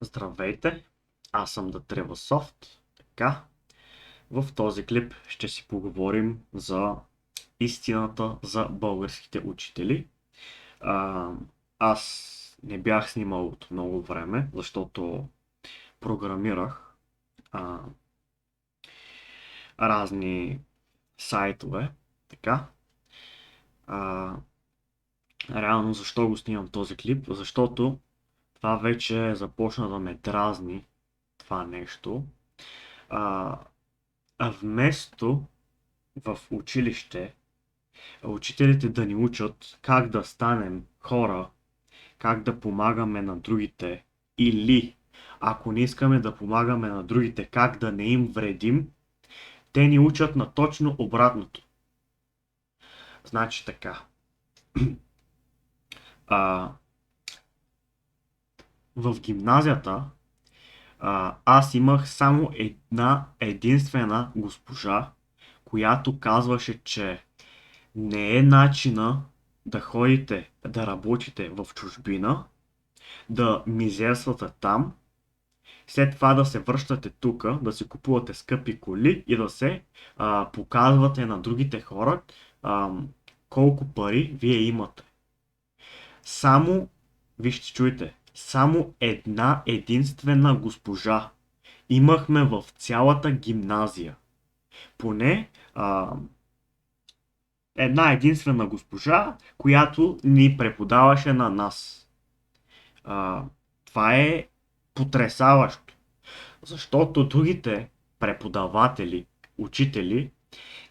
Здравейте, аз съм Datrevsoft. Така, в този клип ще си поговорим за истината за българските учители. А, аз не бях снимал от много време, защото програмирах а, разни сайтове. Така, а, реално защо го снимам този клип? Защото това вече започна да ме дразни това нещо. А, А вместо в училище учителите да ни учат как да станем хора, как да помагаме на другите или ако не искаме да помагаме на другите, как да не им вредим, те ни учат на точно обратното. Значи така. А, в гимназията аз имах само една единствена госпожа, която казваше, че не е начина да ходите да работите в чужбина, да мизерствате там, след това да се връщате тук, да си купувате скъпи коли и да се показвате на другите хора а, колко пари вие имате. Само, вижте, чуйте, само една единствена госпожа имахме в цялата гимназия. Поне една единствена госпожа, която ни преподаваше на нас. А, Това е потресаващо, защото другите преподаватели, учители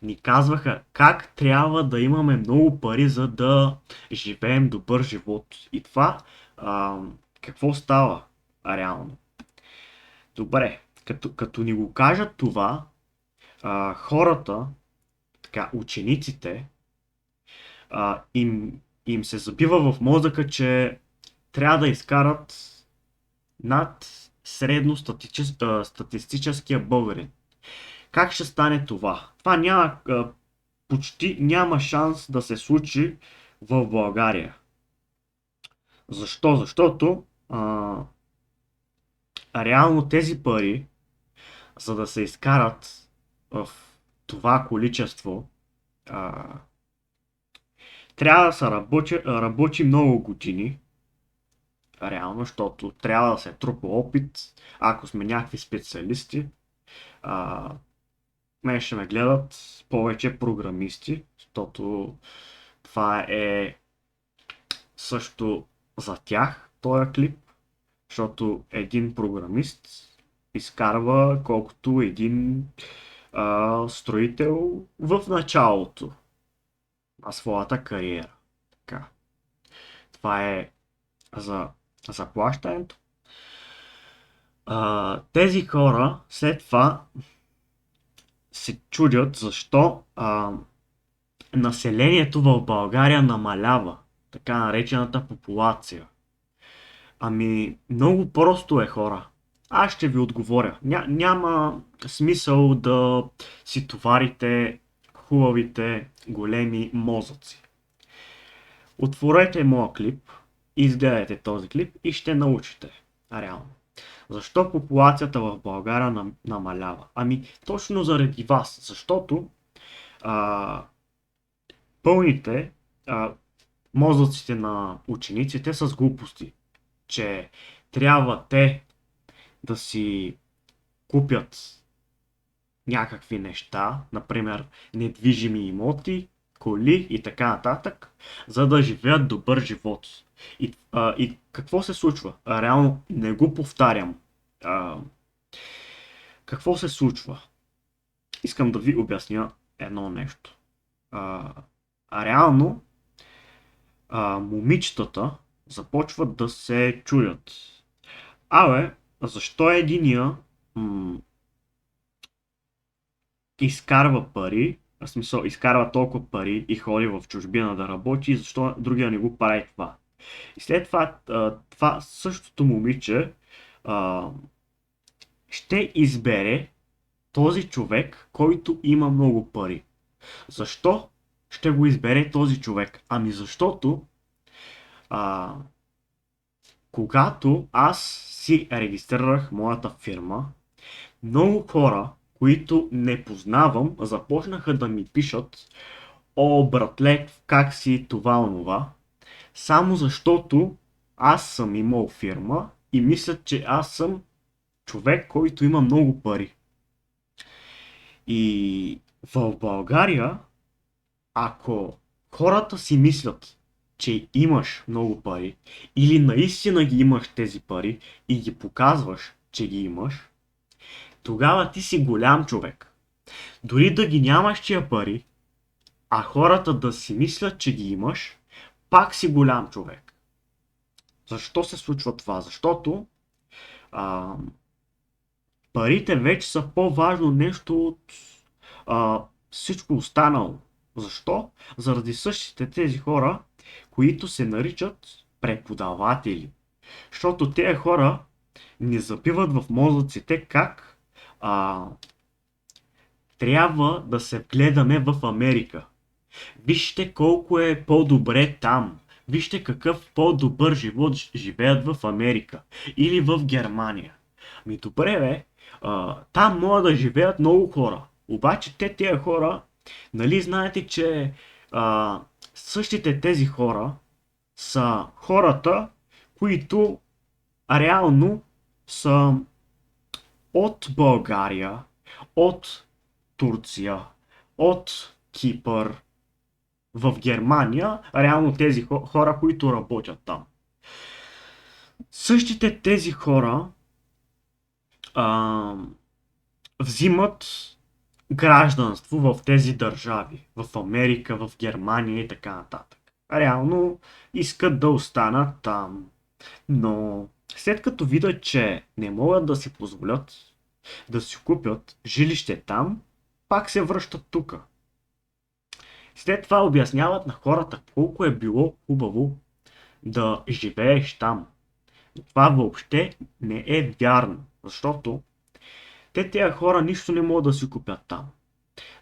ни казваха как трябва да имаме много пари, за да живеем добър живот. И това какво става реално? Добре, като ни го кажат това, хората, така, учениците, им се забива в мозъка, че трябва да изкарат над средно статистическия българин. Как ще стане това? Това няма, почти няма шанс да се случи в България. Защо? Защото реално тези пари, за да се изкарат в това количество, а, трябва да се работи много години, реално, защото трябва да се трупа опит, ако сме някакви специалисти. А, Мен ще ме гледат повече програмисти, защото това е също за тях този клип, защото един програмист изкарва колкото един строител в началото на своята кариера. Така. Това е за заплащането. Тези хора след това се чудят защо населението в България намалява, така наречената популация. Ами, много просто е, хора. Аз ще ви отговоря. Няма смисъл да си товарите хубавите големи мозъци. Отворете моя клип, изгледайте този клип и ще научите. Реално. Защо популацията в България намалява? Ами, точно заради вас. Защото а, пълните мозъците на учениците с глупости, че трябва те да си купят някакви неща, например недвижими имоти, коли и така нататък, за да живеят добър живот. И какво се случва? Реално не го повтарям. А, Какво се случва? Искам да ви обясня едно нещо. Реално момичетата започват да се чуят. Защо единия изкарва пари, в смисъл изкарва толкова пари и ходи в чужбина да работи, защо другия не го прави това? И след това, това същото момиче ще избере този човек, който има много пари. Защо ще го избере този човек? Ами защото а, Когато аз си регистрирах моята фирма, много хора, които не познавам, започнаха да ми пишат: "О, братле, как си, това, онова", само защото аз съм имал фирма и мислят, че аз съм човек, който има много пари. И в България, ако хората си мислят, че имаш много пари или наистина ги имаш тези пари и ги показваш, че ги имаш, тогава ти си голям човек. Дори да ги нямаш тия пари, а хората да си мислят, че ги имаш, пак си голям човек. Защо се случва това? Защото а, парите вече са по-важно нещо от всичко останало. Защо? Заради същите тези хора, които се наричат преподаватели. Защото тези хора ни запиват в мозъците как а, трябва да се вгледаме в Америка. Вижте колко е по-добре там. Вижте какъв по-добър живот живеят в Америка или в Германия. Ми добре бе, там могат да живеят много хора. Обаче тези хора, нали знаете, че същите тези хора са хората, които реално са от България, от Турция, от Кипър, в Германия, реално тези хора, които работят там. Същите тези хора а, взимат гражданство в тези държави. В Америка, в Германия и така нататък. Реално искат да останат там. Но след като видят, че не могат да си позволят да си купят жилище там, пак се връщат тука. След това обясняват на хората колко е било хубаво да живееш там. Това въобще не е вярно, защото тези хора нищо не могат да си купят там.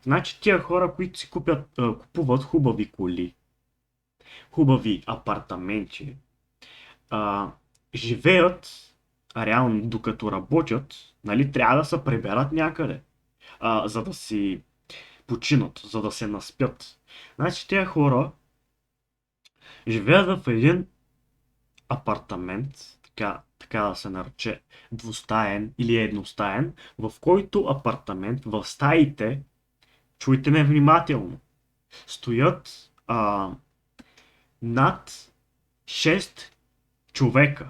Значи тия хора, които си купуват хубави коли, хубави апартаменти, живеят реално докато работят, нали, трябва да се приберат някъде, за да си починат, за да се наспят. Значи тези хора живеят в един апартамент, така да се нарече, двустаен или едностаен, в който апартамент, в стаите, чуйте ме внимателно, стоят над 6 човека.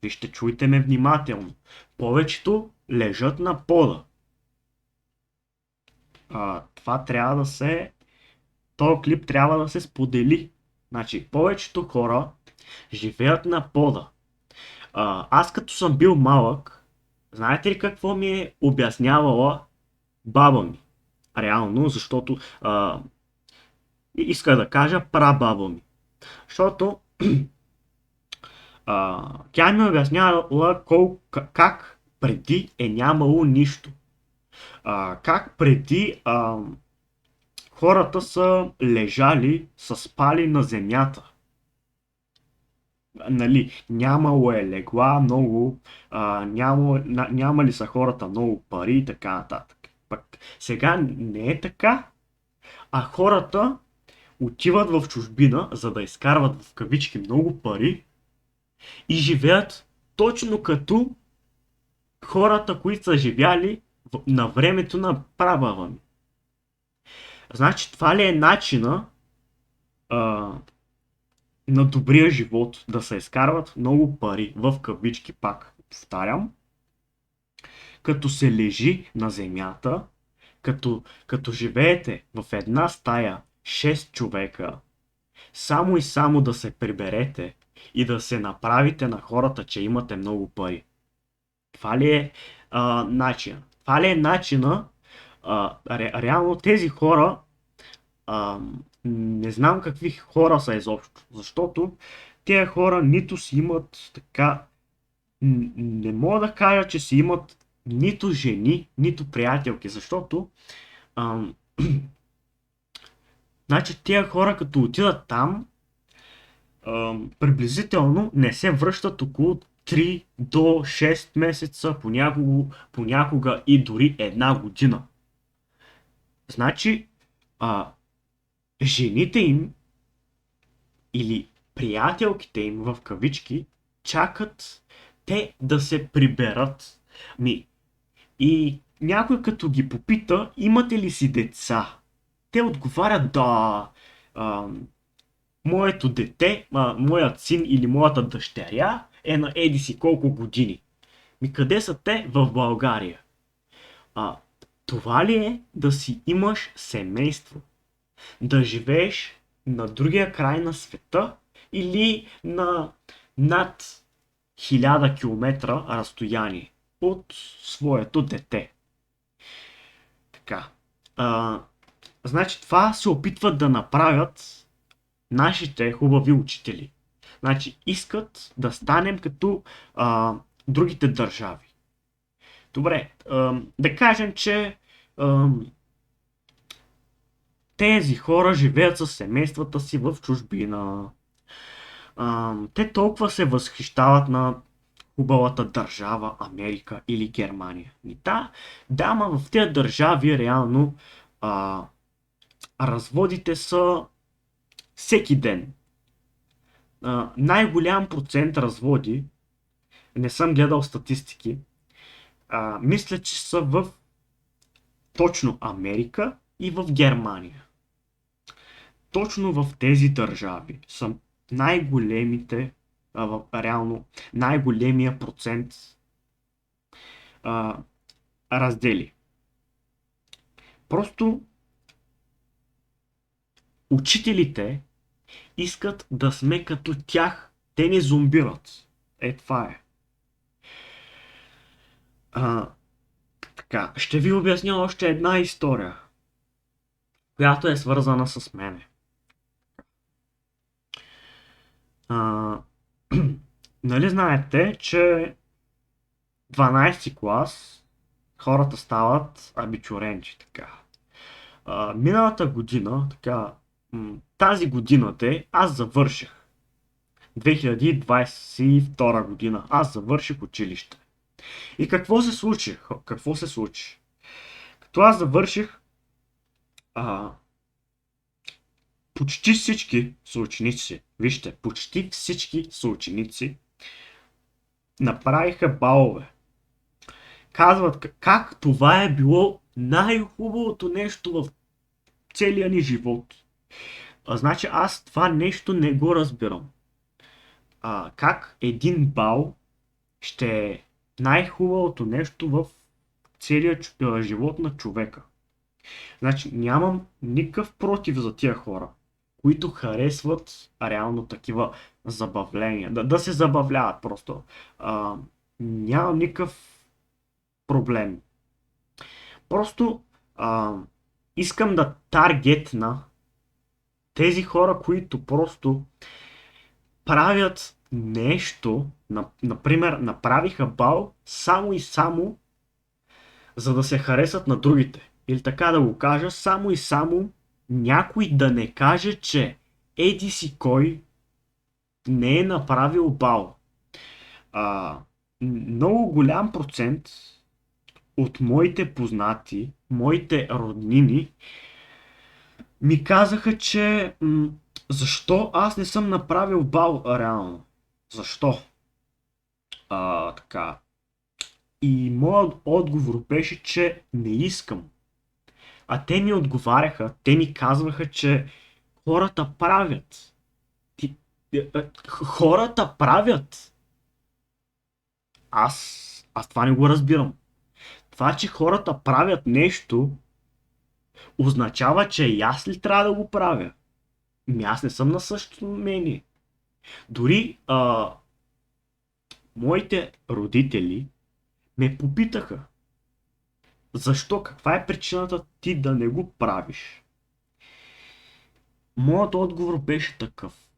Вижте, чуйте ме внимателно. Повечето лежат на пода. Това трябва да се... Този клип трябва да се сподели. Значи, повечето хора живеят на пода. Аз като съм бил малък, знаете ли какво ми е обяснявала баба ми? Реално, защото иска да кажа прабаба ми. Защото тя ми обяснява как преди е нямало нищо. Как преди хората са лежали, са спали на земята. Нали, нямало е легла много, нямали са хората много пари и така нататък. Пък сега не е така, а хората отиват в чужбина, за да изкарват в кавички много пари и живеят точно като хората, които са живяли на времето на прабаба ми. Значи това ли е начина на добрия живот? Да се изкарват много пари, в кавички, пак повтарям, като се лежи на земята, като живеете в една стая 6 човека, само и само да се приберете и да се направите на хората, че имате много пари. Това ли е начинът? Това ли е начина? Реално тези хора, не знам какви хора са изобщо, защото тези хора нито си имат така, не мога да кажа, че си имат нито жени, нито приятелки, защото значи тези хора като отидат там, приблизително не се връщат около 3 до 6 месеца, понякога и дори една година. Значи, а, жените им или приятелките им в кавички чакат те да се приберат. И някой като ги попита, имате ли си деца? Те отговарят да. А, моето дете, моят син или моята дъщеря е на еди си колко години. Къде са те? В България. А, това ли е да си имаш семейство? Да живееш на другия край на света или на над 1000 км разстояние от своето дете? Така. Значи това се опитват да направят нашите хубави учители. Значи искат да станем като другите държави. Добре, да кажем, че тези хора живеят със семействата си в чужбина. Те толкова се възхищават на хубавата държава Америка или Германия. Да, ама в тези държави реално разводите са всеки ден. Най-голям процент разводи, не съм гледал статистики, мисля, че са в точно Америка и в Германия. Точно в тези държави са най-големите, реално най-големия процент раздели. Просто учителите искат да сме като тях. Те ни зомбират. Това е. Така, ще ви обясня още една история, която е свързана с мене. Нали знаете, че 12 клас хората стават абитуренти, така. Миналата година, така, тази година аз завърших. 2022 година аз завърших училище. И какво се случи? Като аз завърших, почти всички съученици, вижте, почти всички съученици направиха балове. Казват как това е било най-хубавото нещо в целия ни живот. Значи аз това нещо не го разбирам. Как един бал ще е най-хубавото нещо в целия живот на човека. Значи нямам никакъв против за тия хора, които харесват реално такива забавления. Да се забавляват просто. Нямам никакъв проблем. Просто искам да таргетна тези хора, които просто правят нещо, например, направиха бал само и само за да се харесат на другите. Или така да го кажа, само и само някой да не каже, че еди си кой не е направил бал. Много голям процент от моите познати, моите роднини ми казаха, че защо аз не съм направил бал реално? Защо? Така. И моят отговор беше, че не искам. А те ми отговаряха, те ми казваха, че хората правят. Хората правят. Аз това не го разбирам. Това, че хората правят нещо, означава, че и аз ли трябва да го правя? Аз не съм на същото мнение. Дори моите родители ме попитаха, защо, каква е причината ти да не го правиш? Моят отговор беше такъв.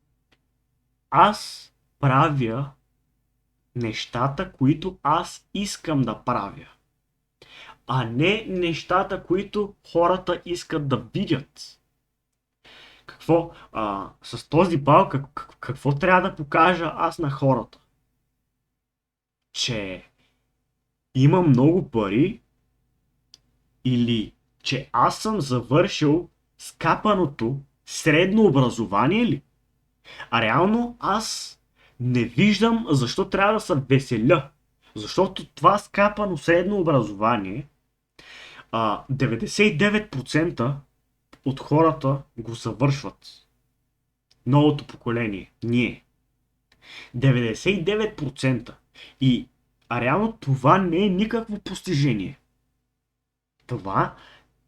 Аз правя нещата, които аз искам да правя, а не нещата, които хората искат да видят. Какво? С този бал какво трябва да покажа аз на хората? Че имам много пари или че аз съм завършил скапаното средно образование ли? А реално аз не виждам защо трябва да се веселя. Защото това скапано средно образование, 99% от хората го завършват. Новото поколение, ние. 99%. А реално това не е никакво постижение. Това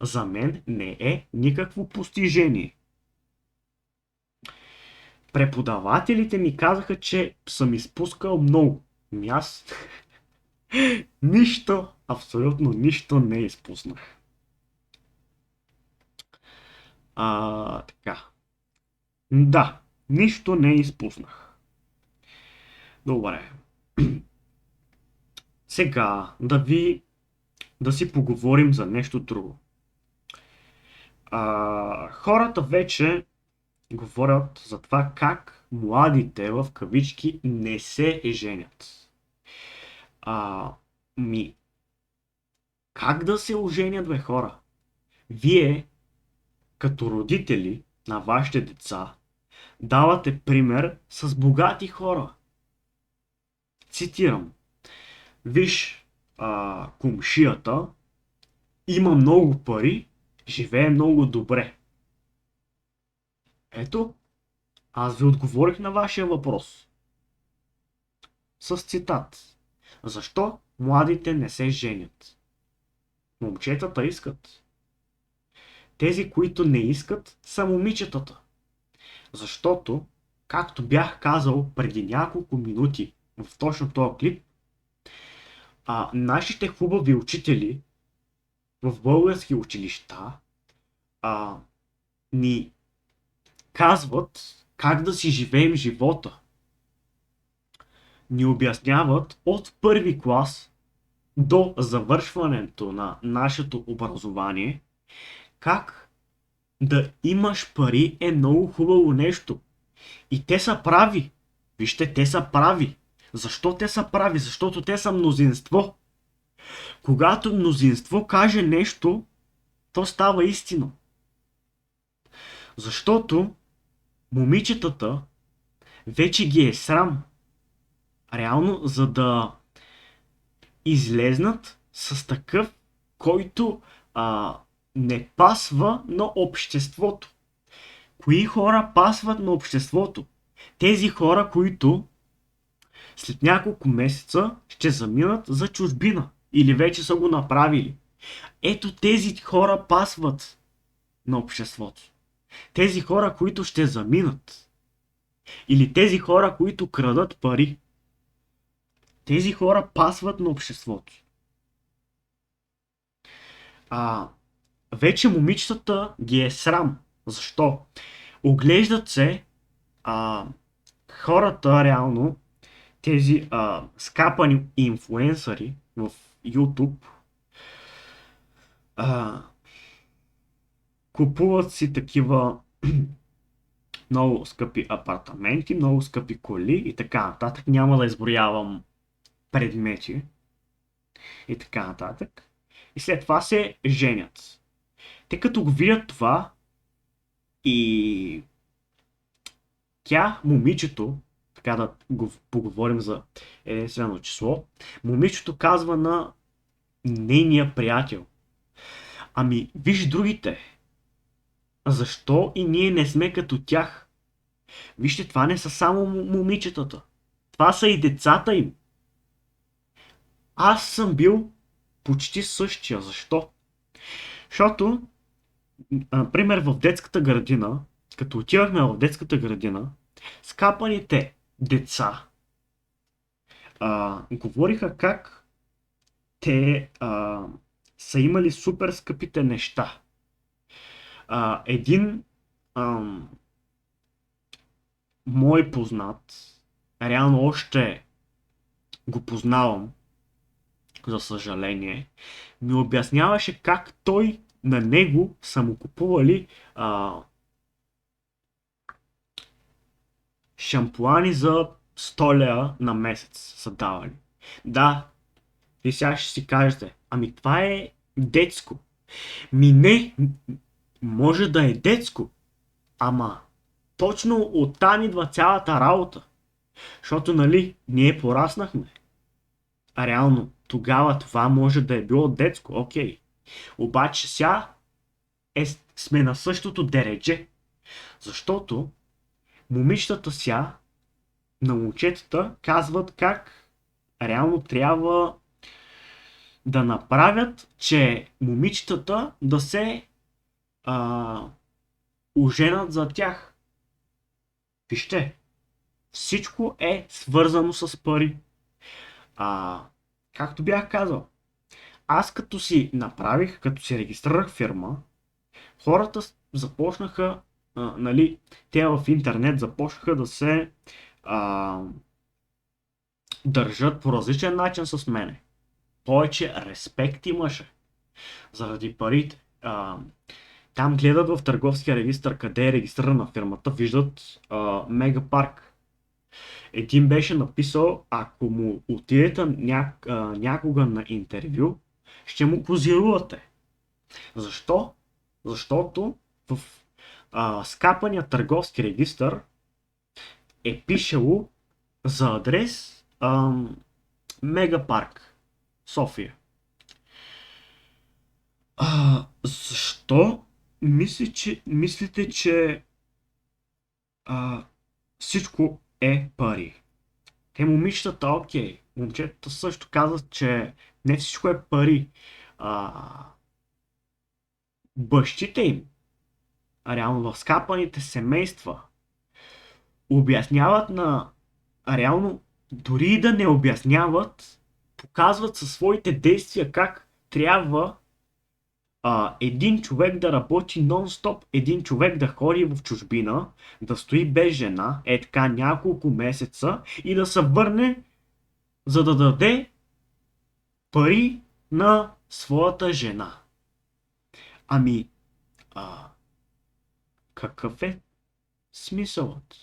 за мен не е никакво постижение. Преподавателите ми казаха, че съм изпускал много. Аз нищо, абсолютно нищо не изпуснах. Така. Да, нищо не изпуснах. Добре. Сега да си поговорим за нещо друго. Хората вече говорят за това как младите в кавички не се женят. Ми, как да се оженят, бе, хора? Вие, като родители на вашите деца, давате пример с богати хора. Цитирам. Виж, кумшията има много пари, живее много добре. Ето, аз ви отговорих на вашия въпрос. С цитат. Защо младите не се женят? Момчетата искат. Тези, които не искат, са момичетата. Защото, както бях казал преди няколко минути в точно този клип, нашите хубави учители в български училища ни казват как да си живеем живота. Ни обясняват от първи клас до завършването на нашето образование как да имаш пари е много хубаво нещо. И те са прави. Вижте, те са прави. Защо те са прави? Защото те са мнозинство. Когато мнозинство каже нещо, то става истина. Защото момичетата вече ги е срам. Реално, за да излезнат с такъв, който не пасва на обществото. Кои хора пасват на обществото? Тези хора, които след няколко месеца ще заминат за чужбина или вече са го направили. Ето тези хора пасват на обществото. Тези хора, които ще заминат. Или тези хора, които крадат пари. Тези хора пасват на обществото. Вече момичетата ги е срам. Защо? Оглеждат се хората реално, тези скапани инфлуенсъри в YouTube, купуват си такива много скъпи апартаменти, много скъпи коли и така нататък. Няма да изброявам предмети и така нататък. И след това се женят. Те като го видят това и момичето, така да го поговорим за единствено число, момичето казва на нейния приятел: ами, виж другите. Защо и ние не сме като тях? Вижте, това не са само момичетата. Това са и децата им. Аз съм бил почти същия. Защо? Защото, например, в детската градина, като отивахме в детската градина, скапаните деца говориха как те са имали супер скъпите неща. Един мой познат, реално още го познавам, за съжаление, ми обясняваше как той на него са му купували шампуани за 100 лева на месец са давали. Да, и сега ще си кажете, ами това е детско. Ми не, може да е детско, ама точно оттам идва цялата работа. Защото, нали, ние пораснахме. А реално, тогава това може да е било детско, окей. Обаче сега сме на същото дередже. Защото момичетата сега на момчетата казват как реално трябва да направят, че момичетата да се а, оженят за тях. Вижте, всичко е свързано с пари. Както бях казал, аз като си направих, като си регистрирах фирма, хората започнаха, нали, те в интернет започнаха да се а, държат по различен начин с мене. Повече респект имаше заради парите. Там гледат в търговския регистър къде е регистрирана фирмата, виждат Мегапарк. Един беше написал, ако му отидете някога на интервю, ще му позирувате. Защо? Защото в скапания търговски регистър е пишело за адрес Мегапарк, София. Защо мислите, че всичко е пари? Те момичетата, окей. Момчетата също казват, че не всичко е пари. Бащите им, реално в скапаните семейства, обясняват реално, дори и да не обясняват, показват със своите действия как трябва един човек да работи нон-стоп, един човек да ходи в чужбина, да стои без жена, така няколко месеца и да се върне, за да даде пари на своята жена. Ами, какъв е смисълът?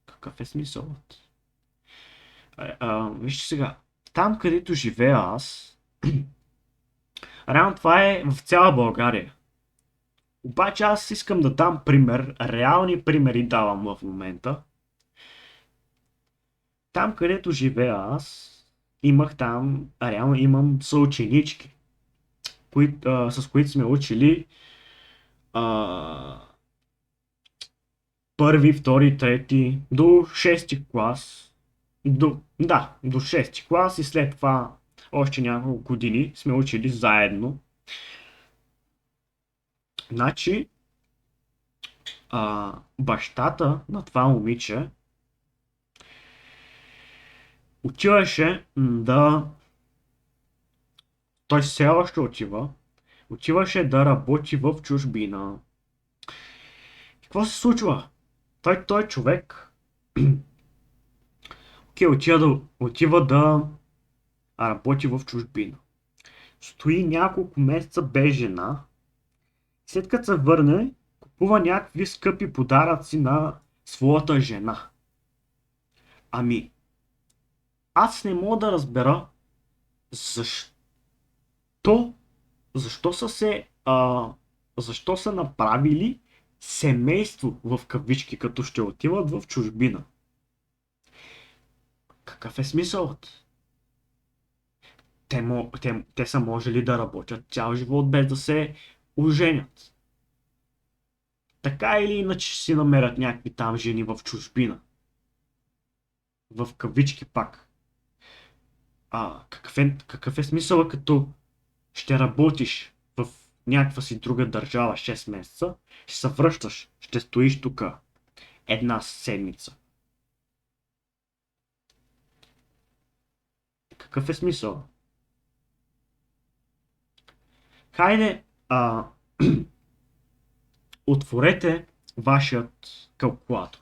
Какъв е смисълът? Вижте сега, там където живея аз, реално това е в цяла България. Обаче аз искам да дам пример, реални примери давам в момента. Там където живея аз, реално имам съученички, с които сме учили първи, втори, трети, до шести клас. До 6 клас и след това още няколко години сме учили заедно. Значи, бащата на това момиче отиваше той все още отиваше да работи в чужбина. Какво се случва? Той човек отива да работи в чужбина. Стои няколко месеца без жена. След като се върне, купува някакви скъпи подаръци на своята жена. Ами, аз не мога да разбера защо са направили семейство в кавички, като ще отиват в чужбина. Какъв е смисълът? Те са можели да работят цял живот без да се оженят. Така или иначе ще си намерят някакви там жени в чужбина. В кавички пак. Какъв е смисълът, като ще работиш в някаква си друга държава 6 месеца, ще се връщаш, ще стоиш тук една седмица. Какъв е смисъл? Хайде, отворете вашият калкулатор.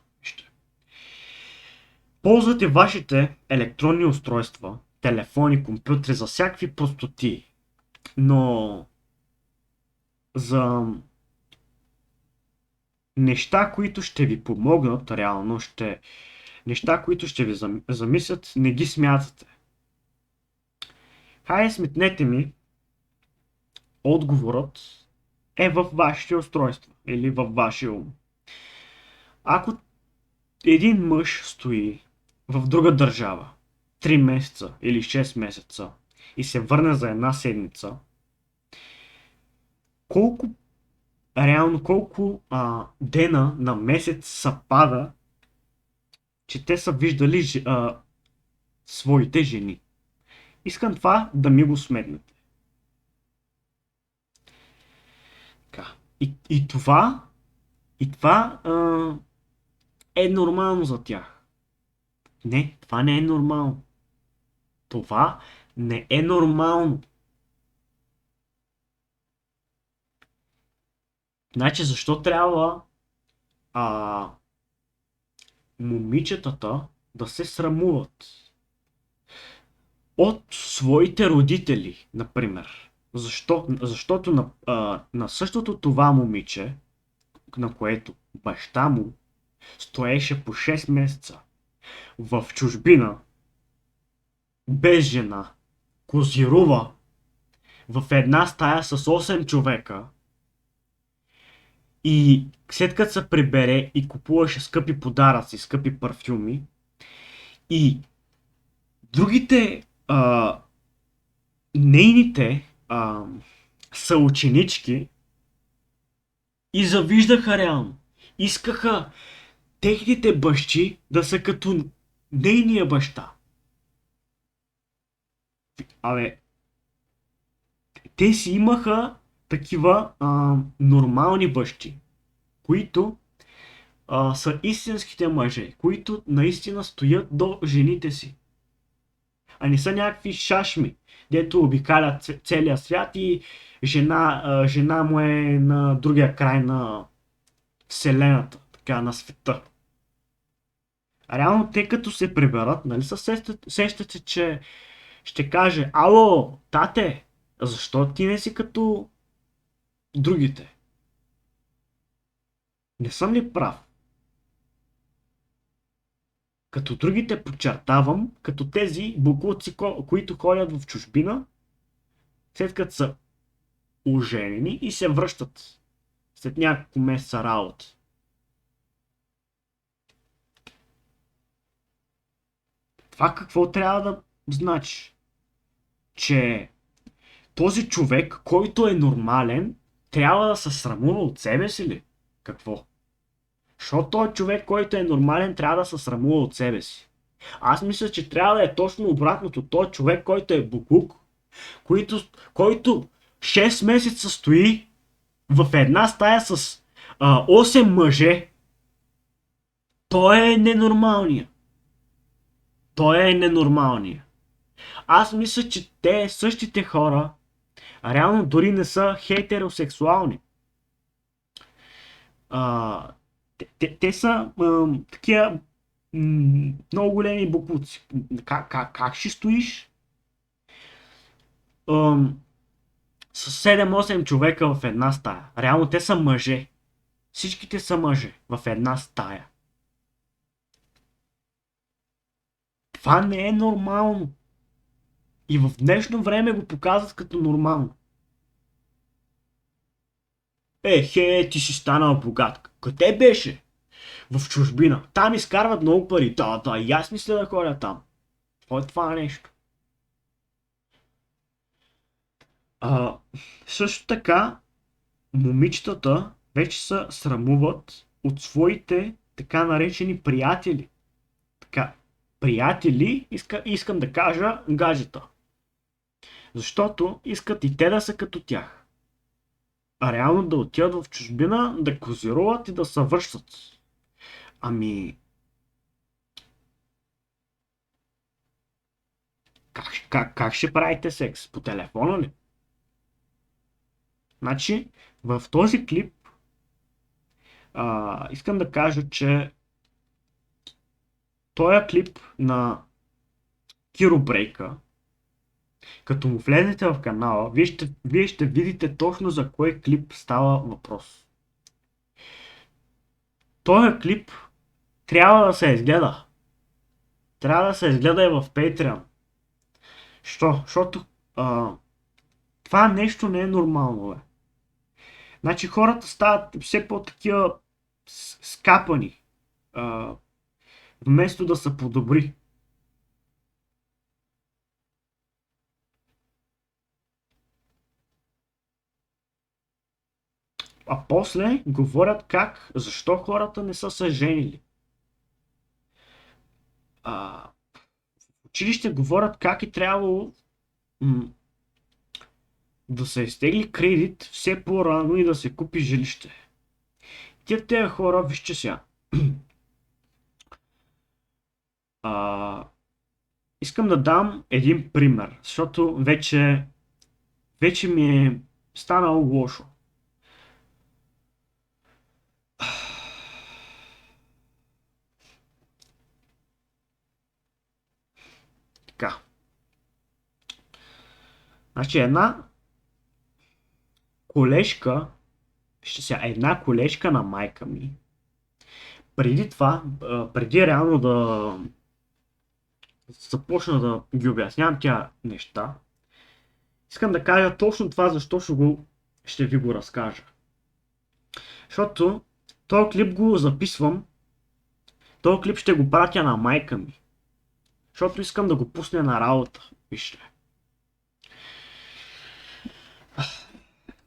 Ползвате вашите електронни устройства, телефони, компютри за всякакви простоти, но за неща, които ще ви помогнат, реално ще Неща, които ще ви замислят, не ги смятате. Хайде сметнете ми, отговорът е във вашите устройства или във вашия ум. Ако един мъж стои в друга държава 3 месеца или 6 месеца и се върне за една седмица, колко реално колко дена на месец съпада, че те са виждали своите жени. Искам това да ми го сметнете. Така. И това е нормално за тях. Не, това не е нормално. Това не е нормално. Значи защо трябва момичетата да се срамуват от своите родители, например? Защо? Защото на същото това момиче, на което баща му стоеше по 6 месеца в чужбина, без жена, козирува в една стая с 8 човека и след като се прибере и купуваше скъпи подаръци, скъпи парфюми и другите нейните съученички и завиждаха реално. Искаха техните бащи да са като нейния баща. Абе, те си имаха такива нормални бащи, които са истинските мъже, които наистина стоят до жените си. А не са някакви шашми, дето обикалят целия свят и жена му е на другия край на вселената, така на света. А реално те като се приберат, нали сещате, че ще каже: ало, тате, защо ти не си като другите? Не съм ли прав? Като другите, подчертавам, като тези буклуци, които ходят в чужбина, след като са оженени и се връщат след няколко месеца работа. Това какво трябва да значи? Че този човек, който е нормален, трябва да се срамува от себе си ли? Какво? Защото този човек, който е нормален, трябва да се срамува от себе си. Аз мисля, че трябва да е точно обратното. Той човек, който е буклук, който 6 месеца стои в една стая с 8 мъже, той е ненормалния. Той е ненормалния. Аз мисля, че те същите хора реално дори не са хетеросексуални. Те са такива много големи буклуци. Как ще стоиш с 7-8 човека в една стая? Реално те са мъже. Всичките са мъже в една стая. Това не е нормално. И в днешно време го показват като нормално. Ти си станал богат. Къде беше? В чужбина. Там изкарват много пари. Да, и аз мисля да ходя там. Какво е това нещо? Също така, момичетата вече се срамуват от своите така наречени приятели. Така, приятели, искам да кажа гаджета. Защото искат и те да са като тях. А реално да отидат в чужбина, да козируват и да се връщат. Ами... Как ще правите секс? По телефона ли? Значи, в този клип искам да кажа, че този клип на Киро Брейка, като му влезете в канала, вие ще видите точно за кой клип става въпрос. Този клип трябва да се изгледа. трябва да се изгледа и в Patreon. Що? Защото това нещо не е нормално, бе. Значи хората стават все по-такива скапани, вместо да са по-добри. А после говорят защо хората не са се женили. В училище говорят как е трябвало да се изтегли кредит все по-рано и да се купи жилище. Тези хора, вижте сега. Искам да дам един пример, защото вече ми е станало лошо. Така. Значи една колежка на майка ми, преди това, преди реално да започна да ги обяснявам тя неща, искам да кажа точно това, защо ще ви го разкажа. Защото този клип го записвам, този клип ще го пратя на майка ми, защото искам да го пусне на работа. Вижте.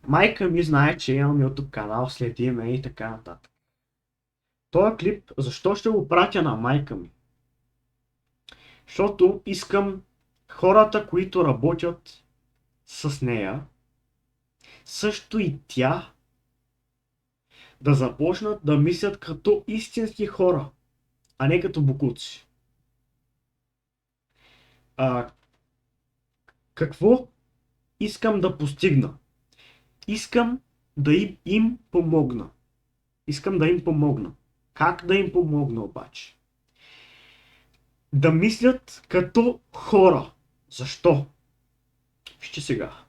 Майка ми знае, че имам YouTube канал, следи ме и така нататък. Този клип, защо ще го пратя на майка ми? Защото искам хората, които работят с нея, също и тя, да започнат да мислят като истински хора, а не като бокуци. Какво искам да постигна? Искам да им помогна. Искам да им помогна. Как да им помогна обаче? Да мислят като хора. Защо? Вижте сега.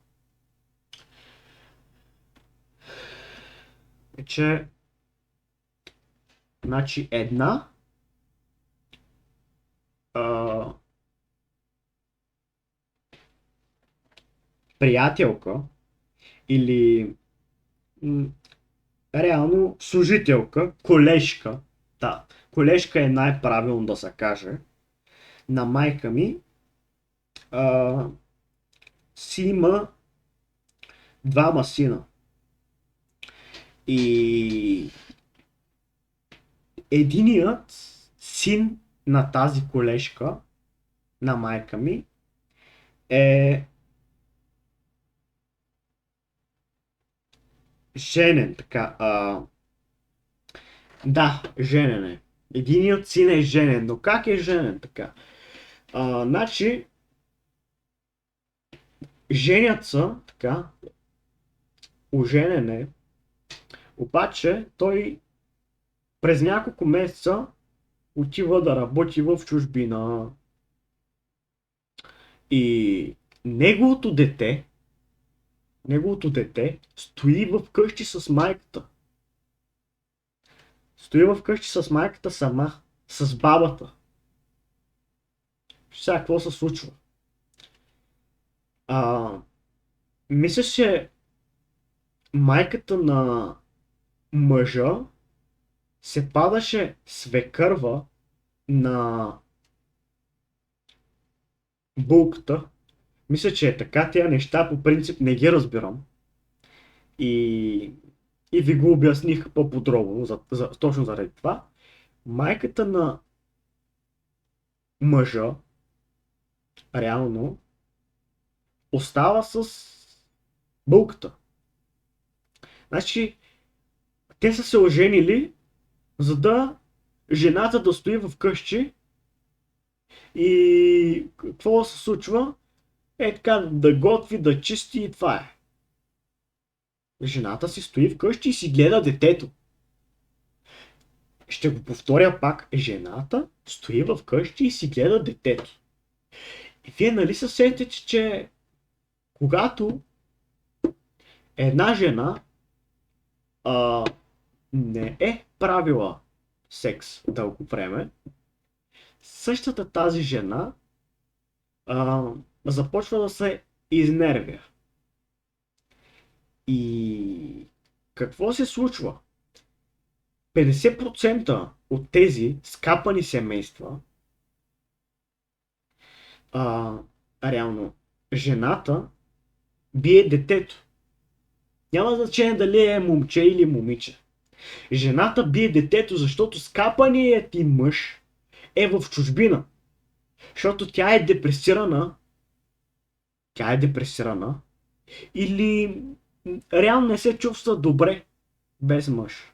Значи една приятелка или реално служителка, колежка, да, колежка е най-правилно да се каже, на майка ми, си има двама сина. И единият син на тази колежка, на майка ми, е женен, така. Да, женен е. Единият син е женен, но как е женен така? Значи, женят са, така, оженен е, обаче той през няколко месеца отива да работи в чужбина. И неговото стои в къщи с майката. Стои в къщи с майката сама, с бабата. Сега какво се случва? Мисля, че майката на мъжа се падаше свекърва на булката. Мисля, че е така, тия неща по принцип не ги разбирам. И ви го обясних по-подробно, точно заради това. Майката на мъжа реално остава с булката. Значи, те са се оженили, за да жената да стои в къщи и какво се случва? Е така, да готви, да чисти и това е. Жената си стои вкъщи и си гледа детето. Ще го повторя пак. Жената стои вкъщи и си гледа детето. И вие нали се сетите, че когато една жена не е правила секс дълго време, същата тази жена започва да се изнервя. И какво се случва? 50% от тези скапани семейства, реално, жената бие детето. Няма значение дали е момче или момиче. Жената бие детето, защото скапаният ти мъж е в чужбина. Защото тя е депресирана. Тя е депресирана. Или реално не се чувства добре без мъж.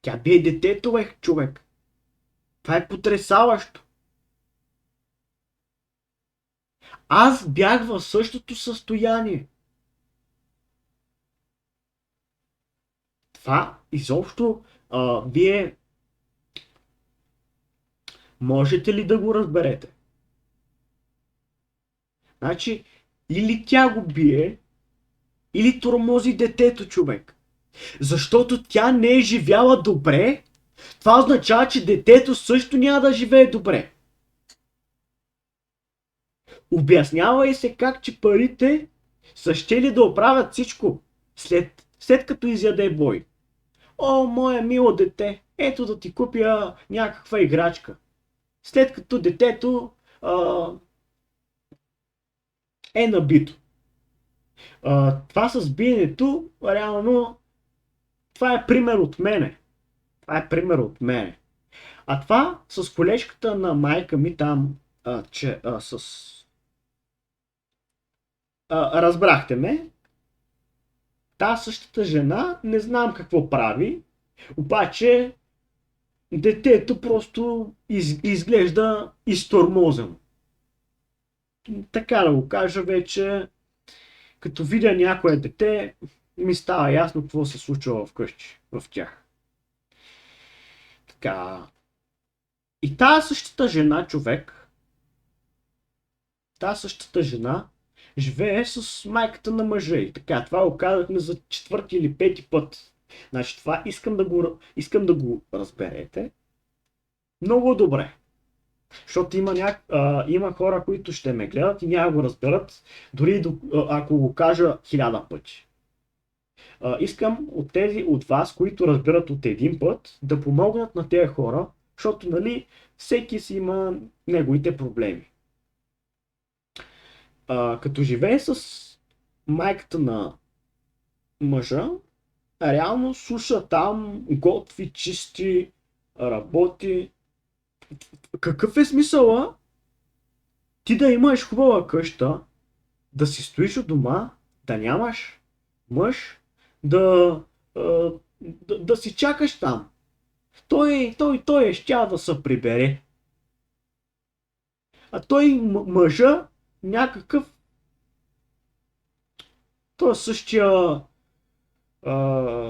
Тя бие детето, човек. Това е потресаващо. Аз бях в същото състояние. Това изобщо вие можете ли да го разберете? Значи, или тя го бие, или тормози детето, човек. Защото тя не е живяла добре, това означава, че детето също няма да живее добре. Обяснява и се как, че парите са щели да оправят всичко, след като изяде бой. О, мое мило дете, ето да ти купя някаква играчка. След като детето е набито. Това с биенето, реално, това е пример от мене. Това е пример от мене. А това с колежката на майка ми там, разбрахте ме, та същата жена, не знам какво прави, обаче детето просто изглежда изтормозено. Така да го кажа, вече като видя някое дете, ми става ясно какво се случва вкъщи, в тях. Така. И тази същата жена, човек, тази същата жена живее с майката на мъжа и така. Това го казахме за четвърти или пети път. Значи това искам да го разберете много добре. Защото има хора, които ще ме гледат и няма го разберат, дори ако го кажа 1000 пъти. Искам от вас, които разбират от един път, да помогнат на тези хора, защото, нали, всеки си има неговите проблеми. Като живее с майката на мъжа, реално слуша там, готви, чисти, работи. Какъв е смисъла ти да имаш хубава къща, да си стоиш от дома, да нямаш мъж, да си чакаш там? Той е щял да се прибере. А той мъжа някакъв, той е същия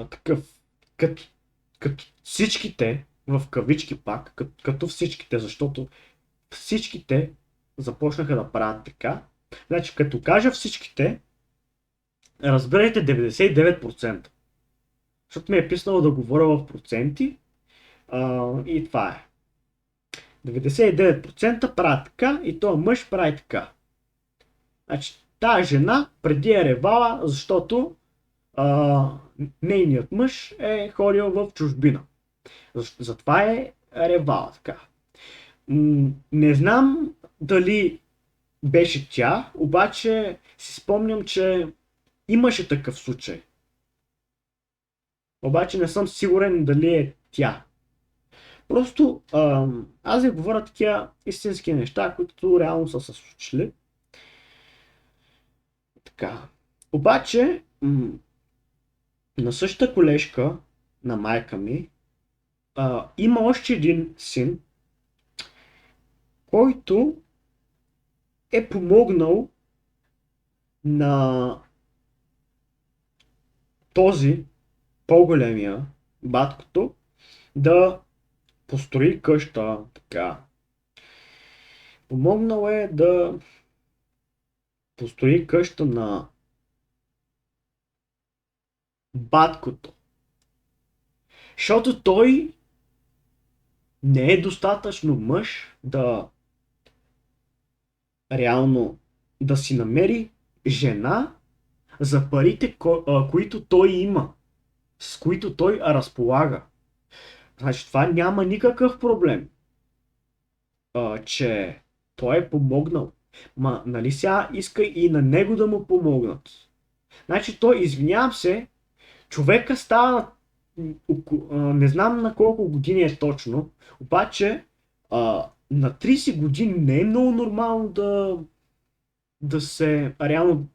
такъв, като всичките, в кавички пак, като всичките, защото всичките започнаха да правят така. Значи, като кажа всичките, разберете 99%. Защото ми е писнало да говоря в проценти и това е. 99% правят така и този мъж прави така. Значи, тази жена преди е ревала, защото нейният мъж е ходил в чужбина. Затова е ревала така. Не знам дали беше тя, обаче си спомням, че имаше такъв случай. Обаче не съм сигурен дали е тя. Просто аз ви говоря такива истински неща, които реално са се случили. Така. Обаче, на същата колежка на майка ми има още един син, който е помогнал на този по-големия, баткото, да построи къща, така. Помогнал е да построи къща на баткото. Защото той Не е достатъчно мъж да реално да си намери жена за парите, които той има, с които той разполага. Значи това няма никакъв проблем, че той е помогнал. Ма, нали сега иска и на него да му помогнат. Значи той, извинявам се, човека става, не знам на колко години е точно, обаче на 30 години не е много нормално да се реално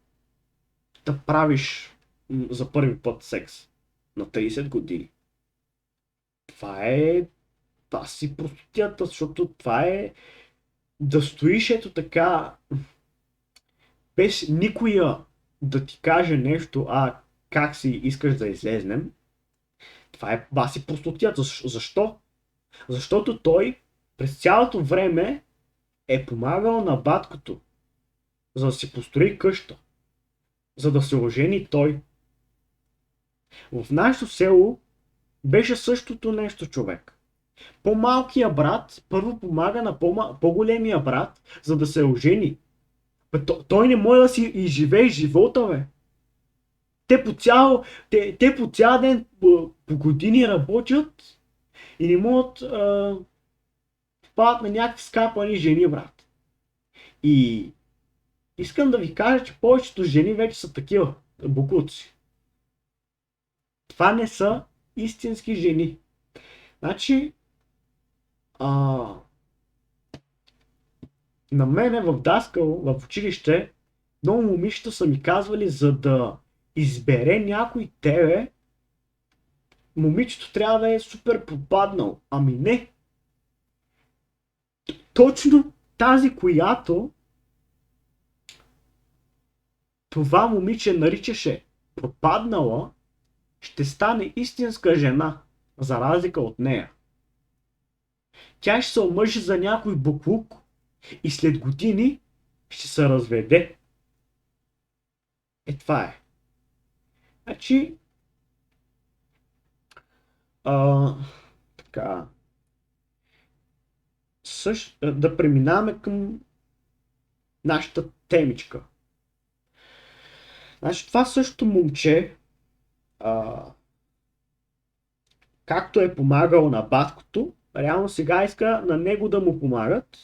да правиш за първи път секс на 30 години. Това си простотията, защото това е да стоиш ето така, без никоя да ти каже нещо, как си искаш да излезнем. Това е баси простотията. Защо? Защото той през цялото време е помагал на баткото, за да си построи къща, за да се ожени той. В нашето село беше същото нещо, човек. По-малкият брат първо помага на по-големия брат, за да се ожени. Той не може да си изживее живота, бе. Те по цял ден, по години работят и не могат падат на някакви скапани жени, брат. И искам да ви кажа, че повечето жени вече са такива, бокуци. Това не са истински жени. Значи, на мене в Даскал, в училище, много момичета са ми казвали, за да избере някой тебе, момичето трябва да е супер попаднал. Ами не. Точно тази, която това момиче наричаше пропаднала, ще стане истинска жена, за разлика от нея. Тя ще се омъжи за някой буклук и след години ще се разведе. Това е. Значи, така, да преминаваме към нашата темичка. Значи това същото момче, както е помагал на баткото, реално сега иска на него да му помагат.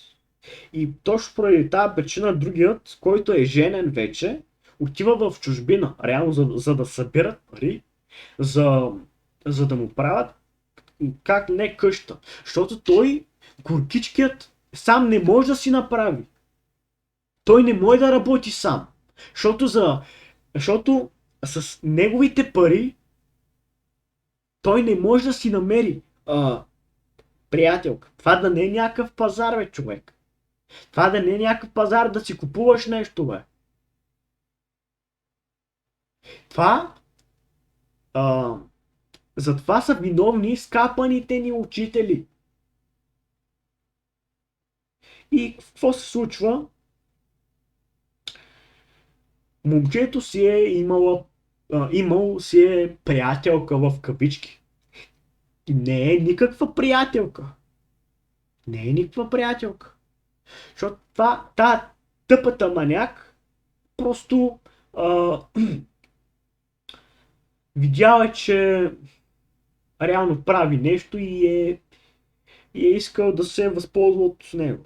И точно поради тази причина другият, който е женен вече, отива в чужбина, реално за да събират пари, за да му правят как не къща. Защото той, горкичкият, сам не може да си направи. Той не може да работи сам. Защото с неговите пари той не може да си намери приятелка. Това да не е някакъв пазар, бе, човек. Това да не е някакъв пазар да си купуваш нещо, бе. За това са виновни скапаните ни учители. И какво се случва? Момчето си е имал си е приятелка в кавички. Не е никаква приятелка. Не е никаква приятелка. Защото тази тъпата маняк просто видяла, че реално прави нещо и е искал да се възползва от него.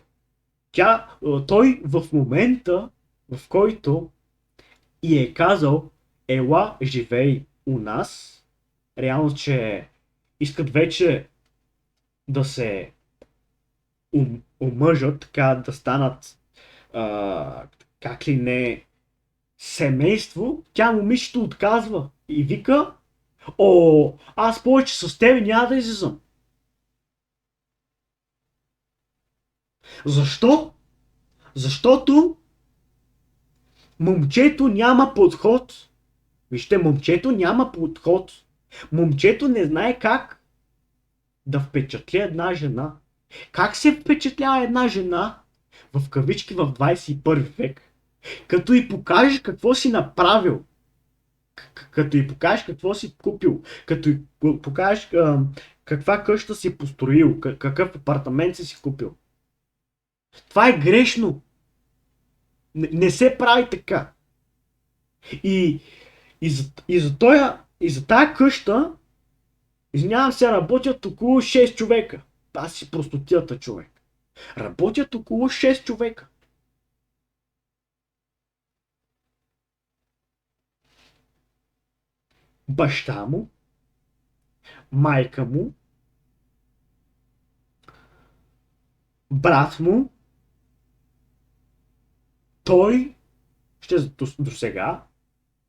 Той в момента, в който и е казал, ела, живей у нас, реално, че искат вече да се омъжат, така да станат как ли не семейство, тя момичето отказва и вика, аз повече с тебе няма да излизам. Защо? Защото момчето няма подход. Вижте, момчето няма подход. Момчето не знае как да впечатли една жена. Как се впечатлява една жена в кавички в 21 век? Като и покажеш какво си направил. Като и покажеш какво си купил. Като и покажеш каква къща си построил, какъв апартамент си купил. Това е грешно. Не се прави така. И, и за тая къща, извинявам се, работят около 6 човека. Аз си простотията човек. Работят около 6 човека. Баща му, майка му, брат му, той, до сега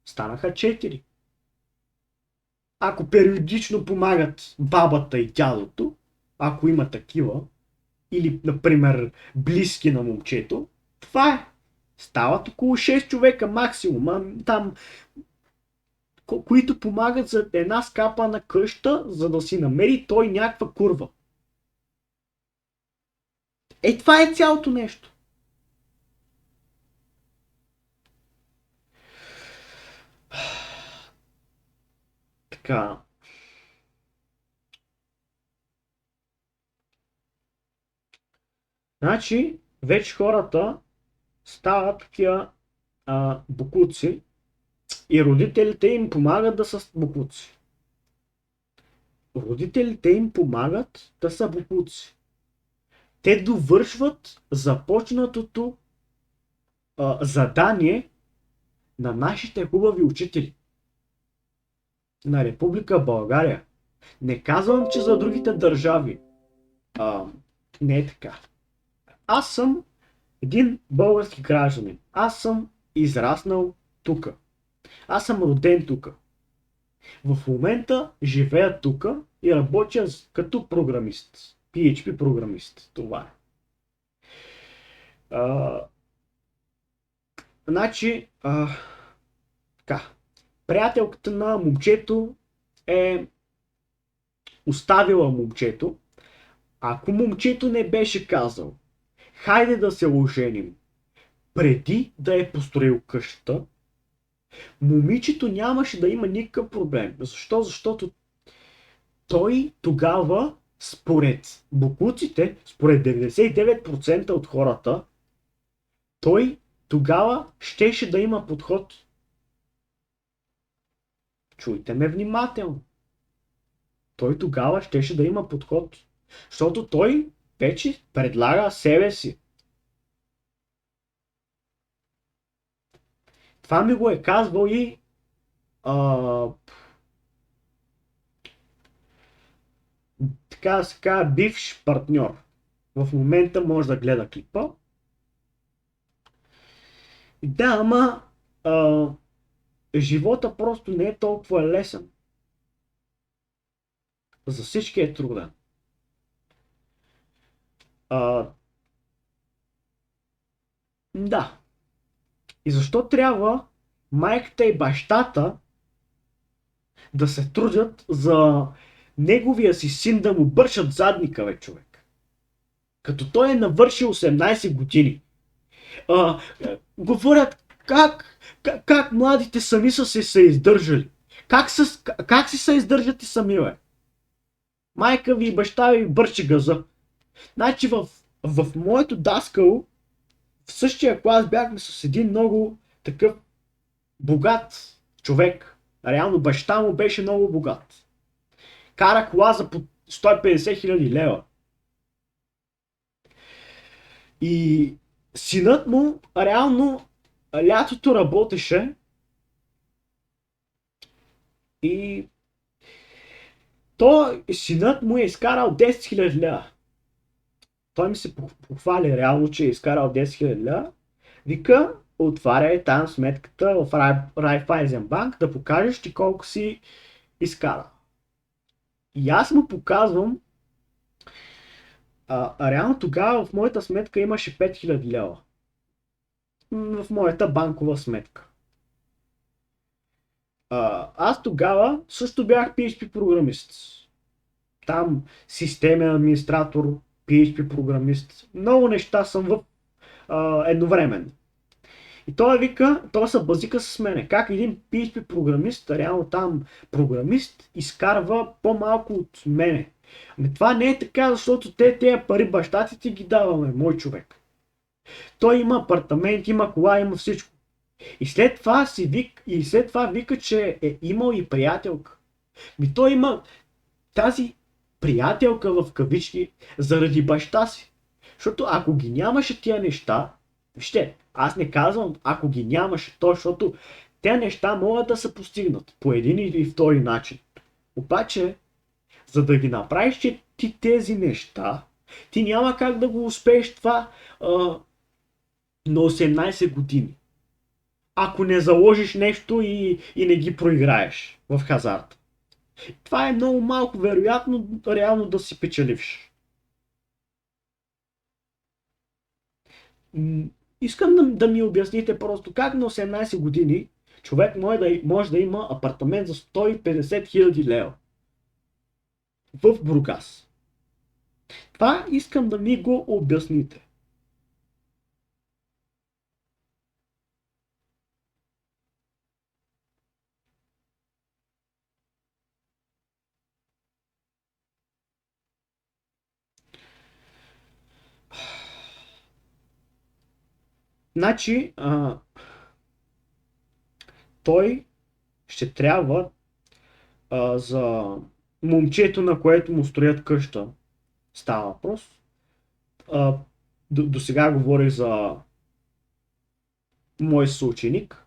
станаха 4. Ако периодично помагат бабата и дядото, ако има такива, или, например, близки на момчето, това е. Стават около 6 човека максимум. Там, които помагат за една скапана къща, за да си намери той някаква курва. Това е цялото нещо. Така. Значи, вече хората стават такива бокуци и родителите им помагат да са бокуци. Родителите им помагат да са бокуци. Те довършват започнатото задание на нашите хубави учители. На Република България. Не казвам, че за другите държави не е така. Аз съм един български гражданин. Аз съм израснал тук. Аз съм роден тук. В момента живея тук и работя като програмист. PHP програмист. Това е. Значи, така. Приятелката на момчето е оставила момчето. Ако момчето не беше казал, хайде да се оженим, преди да е построил къщата, момичето нямаше да има никакъв проблем. Защо? Защото той тогава, според бокуците, според 99% от хората, той тогава щеше да има подход. Чуйте ме внимателно. Той тогава щеше да има подход. Защото той вече предлага себе си. Това ми го е казвал и така да се казва бивш партньор. В момента може да гледа клипа. Да, ама живота просто не е толкова лесен. За всички е труден. Да. И защо трябва майката и бащата да се трудят за неговия си син да му бършат задника, бе, човек? Като той е навършил 18 години. Говорят как младите сами са се издържали. Как си се издържат и сами, бе? Майка ви и баща ви бърчи газа. Значи в моето даскало, в същия клас бяхме с един много такъв богат човек. Реално баща му беше много богат. Кара кола за по 150 хиляди лева. И синът му реално лятото работеше и синът му е изкарал 10 000 лева. Той ми се похвали реално, че е изкарал 10 000 лева. Вика, отваряй там сметката в Райфайзенбанк да покажеш ти колко си изкарал. И аз му показвам, реално тогава в моята сметка имаше 5000 лева. В моята банкова сметка. Аз тогава също бях PHP програмист. Там системен администратор, PHP програмист. Много неща съм в едновременно. И той вика, той се базика с мене. Как един PHP програмист, реално там програмист, изкарва по-малко от мене. Ами това не е така, защото тези пари баща ти ги даваме, мой човек. Той има апартамент, има кола, има всичко. И след това вика, че е имал и приятелка. Ми той има тази приятелка в кавички заради баща си. Защото ако ги нямаше тия неща, вижте, аз не казвам ако ги нямаше то, защото тези неща могат да се постигнат по един или втори начин. Обаче, за да ги направиш ти тези неща, ти няма как да го успееш това на 18 години. Ако не заложиш нещо и не ги проиграеш в хазарта. Това е много малко вероятно реално да си печеливш. Искам да ми обясните просто как на 18 години човек може да има апартамент за 150 хиляди лева в Бургас. Това искам да ми го обясните. Значи, той ще трябва за момчето, на което му строят къща, става въпрос. До сега говорих за мой съученик.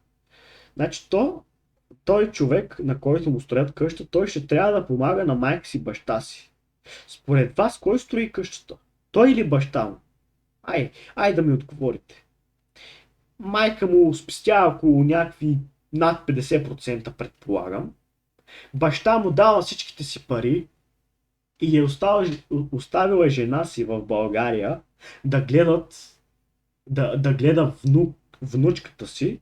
Значи той човек, на който му строят къща, той ще трябва да помага на майка си, баща си. Според вас, кой строи къщата? Той или баща му? Ай да ми отговорите. Майка му спестява около някакви над 50%, предполагам. Баща му дава всичките си пари и е оставила жена си в България да гледа внучката си.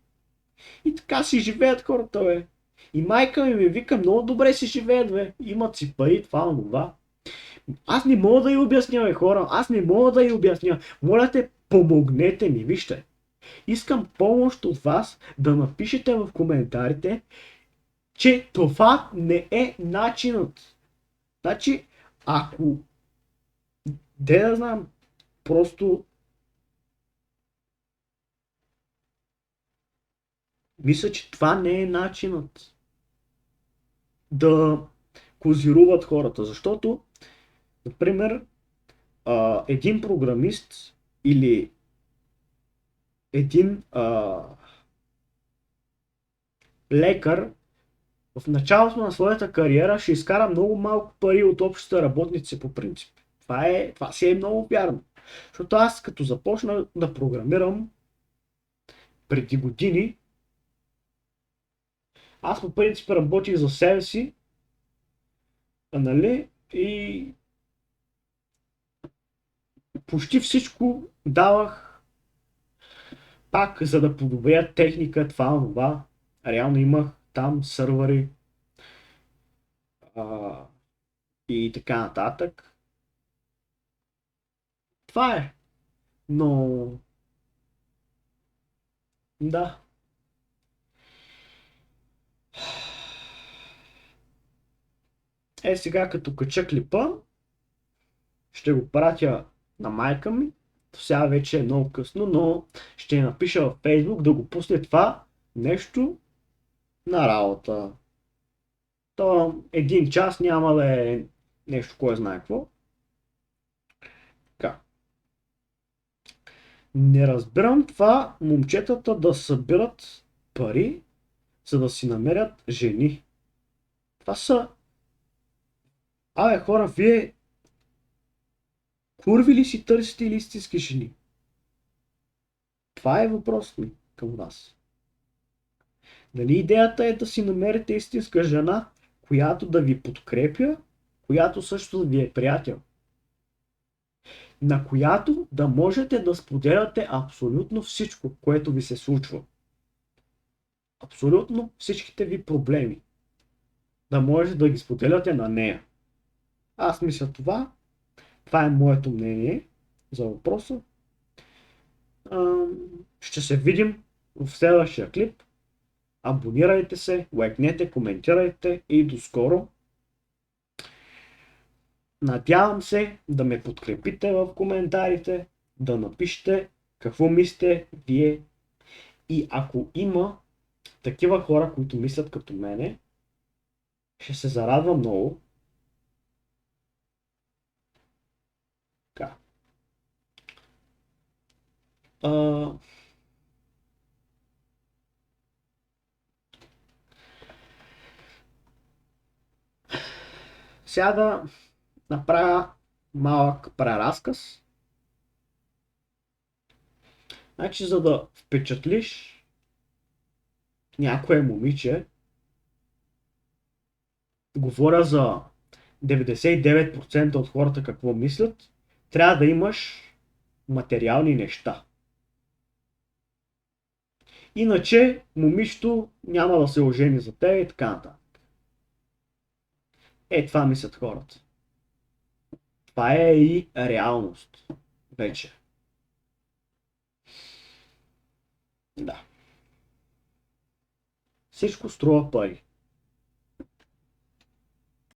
И така си живеят хората, бе. И майка ми вика, много добре си живеят, бе. Имат си пари, това. Аз не мога да й обясня, бе, хора. Аз не мога да й обясня. Моля те, помогнете ми, вижте. Искам помощ от вас да напишете в коментарите, че това не е начинът. Значи, ако... да знам, просто... Мисля, че това не е начинът да козируват хората, защото, например, един програмист или един лекар в началото на своята кариера ще изкара много малко пари от общите работници по принцип. Това си е много вярно. Защото аз като започна да програмирам преди години, аз по принцип работих за себе си, нали, и почти всичко давах пак, за да подобря техника, това. Реално имах там сървъри и така нататък. Това е. Но... да. Сега като кача клипа, ще го пратя на майка ми. Сега вече е много късно, но ще я напиша във Facebook да го пусне това нещо на работа. То един час няма да е нещо, кой знае какво. Така. Не разбирам това момчетата да събират пари, за да си намерят жени. Това са... хора, вие курви ли си търсите или истински жени? Това е въпросът ми към вас. Дали идеята е да си намерите истинска жена, която да ви подкрепя, която също да ви е приятел? На която да можете да споделяте абсолютно всичко, което ви се случва. Абсолютно всичките ви проблеми. Да можете да ги споделяте на нея. Аз мисля това. Това е моето мнение за въпроса. Ще се видим в следващия клип. Абонирайте се, лайкнете, коментирайте и до скоро. Надявам се да ме подкрепите в коментарите, да напишете какво мислите вие и ако има такива хора, които мислят като мене, ще се зарадвам много. Така. А, Сега да направя малък преразказ. Значи, за да впечатлиш някое момиче, говоря за 99% от хората какво мислят, трябва да имаш материални неща. Иначе момичето няма да се ожени за теб и така нататък. Това мислят хората. Това е и реалност. Вече. Да. Всичко струва пари.